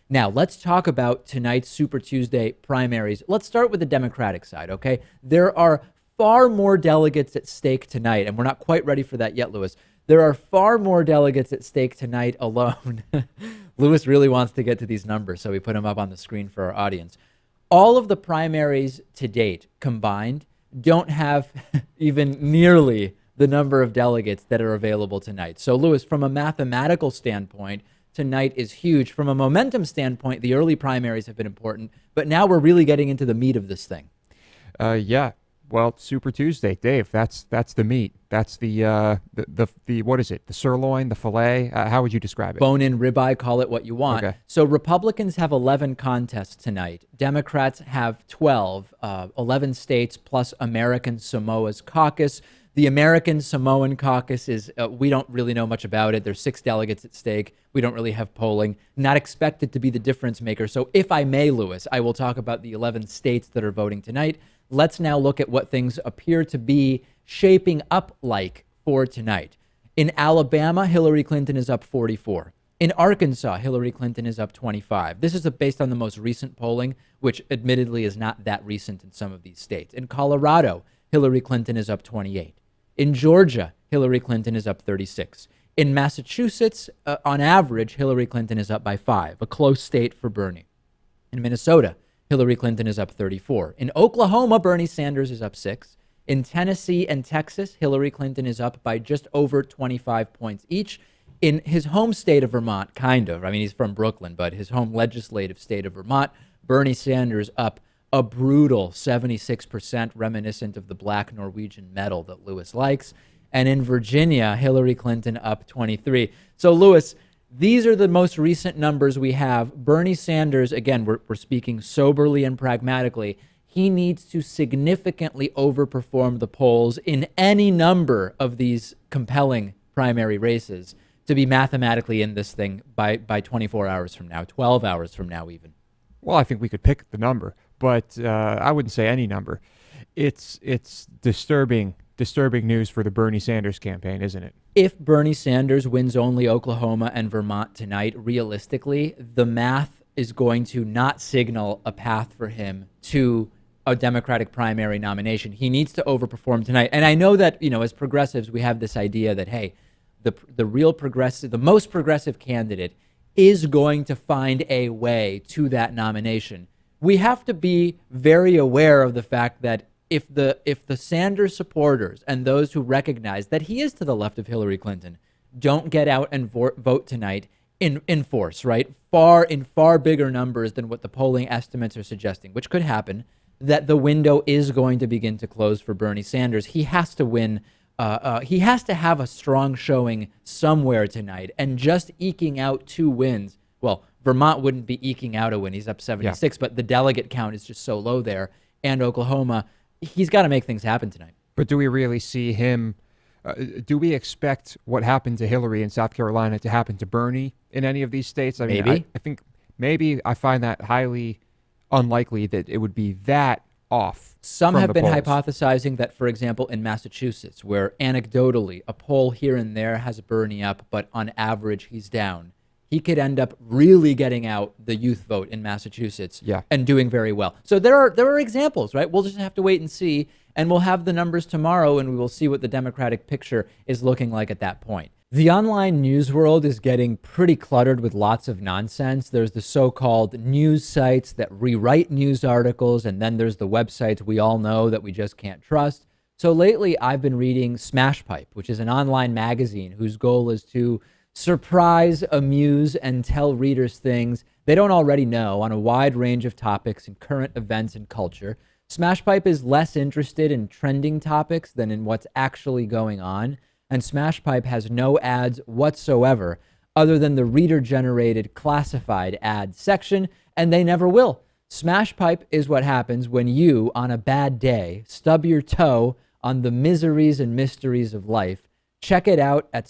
Now, let's talk about tonight's Super Tuesday primaries. Let's start with the Democratic side, okay? There are far more delegates at stake tonight, and we're not quite ready for that yet, Lewis. There are far more delegates at stake tonight alone. Lewis really wants to get to these numbers, so we put them up on the screen for our audience. All of the primaries to date combined don't have even nearly the number of delegates that are available tonight. So, Lewis, from a mathematical standpoint, tonight is huge. From a momentum standpoint, the early primaries have been important, but now we're really getting into the meat of this thing. Yeah. Well, Super Tuesday, Dave. That's the meat. That's the what is it? The sirloin, the fillet. How would you describe it? Bone-in ribeye, call it what you want. Okay. So Republicans have 11 contests tonight. Democrats have 12, 11 states plus American Samoa's caucus. The American Samoan caucus is, we don't really know much about it. There's 6 delegates at stake. We don't really have polling. Not expected to be the difference maker. So if I may, Lewis, I will talk about the 11 states that are voting tonight. Let's now look at what things appear to be shaping up like for tonight. In Alabama, Hillary Clinton is up 44. In Arkansas, Hillary Clinton is up 25. This is based on the most recent polling, which admittedly is not that recent in some of these states. In Colorado, Hillary Clinton is up 28. In Georgia, Hillary Clinton is up 36. In Massachusetts, on average, Hillary Clinton is up by 5, a close state for Bernie. In Minnesota, Hillary Clinton is up 34. In Oklahoma, Bernie Sanders is up 6. In Tennessee and Texas, Hillary Clinton is up by just over 25 points each. In his home state of Vermont, kind of, I mean, he's from Brooklyn, but his home legislative state of Vermont, Bernie Sanders up a brutal 76%, reminiscent of the black Norwegian medal that Lewis likes. And in Virginia, Hillary Clinton up 23. So, Lewis, these are the most recent numbers we have. Bernie Sanders, again, we're speaking soberly and pragmatically, he needs to significantly overperform the polls in any number of these compelling primary races to be mathematically in this thing by 24 hours from now, 12 hours from now even. Well, I think we could pick the number, but I wouldn't say any number. It's disturbing news for the Bernie Sanders campaign, isn't it? If Bernie Sanders wins only Oklahoma and Vermont tonight, realistically, the math is going to not signal a path for him to a Democratic primary nomination. He needs to overperform tonight. And I know that, as progressives, we have this idea that, hey, the real progressive, the most progressive candidate is going to find a way to that nomination. We have to be very aware of the fact that if the Sanders supporters and those who recognize that he is to the left of Hillary Clinton don't get out and vote tonight in force, right? In far bigger numbers than what the polling estimates are suggesting, which could happen, that the window is going to begin to close for Bernie Sanders. He has to win. He has to have a strong showing somewhere tonight, and just eking out 2 wins. Well, Vermont wouldn't be eking out a win. He's up 76, but the delegate count is just so low there. And Oklahoma, he's got to make things happen tonight. But do we really see him? Do we expect what happened to Hillary in South Carolina to happen to Bernie in any of these states? I mean, Maybe. I think maybe I find that highly unlikely that it would be that off. Some from have the been polls. hypothesizing that, for example, in Massachusetts, where anecdotally a poll here and there has Bernie up, but on average he's down, he could end up really getting out the youth vote in Massachusetts and doing very well. So there are examples, right? We'll just have to wait and see, and we'll have the numbers tomorrow, and we will see what the Democratic picture is looking like at that point. The online news world is getting pretty cluttered with lots of nonsense. There's the so-called news sites that rewrite news articles, and then there's the websites we all know that we just can't trust. So lately, I've been reading Smashpipe, which is an online magazine whose goal is to surprise, amuse, and tell readers things they don't already know on a wide range of topics in current events and culture. Smashpipe is less interested in trending topics than in what's actually going on, and Smashpipe has no ads whatsoever other than the reader-generated classified ad section, and they never will. Smashpipe is what happens when you, on a bad day, stub your toe on the miseries and mysteries of life. Check it out at